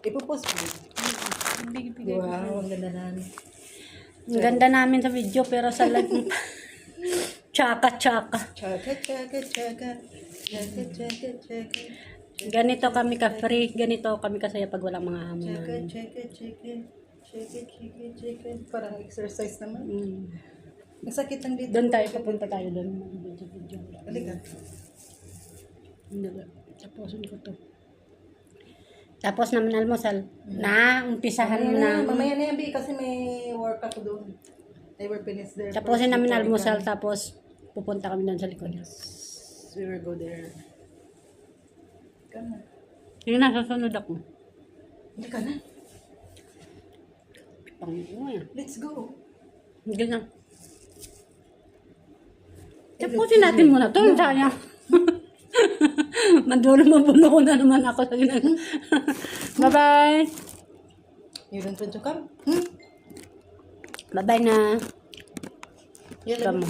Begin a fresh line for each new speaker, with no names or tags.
Ipopost mo. Wow, ang ganda namin.
Ang ganda namin sa video pero sa live tsaka.
Chaka, chaka, chaka. Chaka, chaka, chaka.
Ganito kami ka-free, ganito kami kasaya pag walang mga hamon
Chaka,
namin.
chaka, chaka. Chaka, chaka, chaka. Parang exercise naman.
Mm.
Ang sakit lang dito.
Doon tayo, papunta tayo doon. Video.
Halika.
Tapusin ko to. Tapos naman almusal. Na, umpisahan mo na.
Mamaya na yan, Bi, kasi may work ako doon. They were finished there.
Tapusin
first
namin
before we
almusal,
come.
tapos pupunta kami doon sa likod.
We will go there. Come na.
Sige na, sasunod ako.
Hindi ka na.
Pangulo yan.
Let's go.
Hindi na. Tapusin natin muna to. Sayang. Madulo mabuno ko na naman ako sa ginagawa. Bye-bye.
You don't want to come?
Bye-bye na.
Yeah,
Kamu.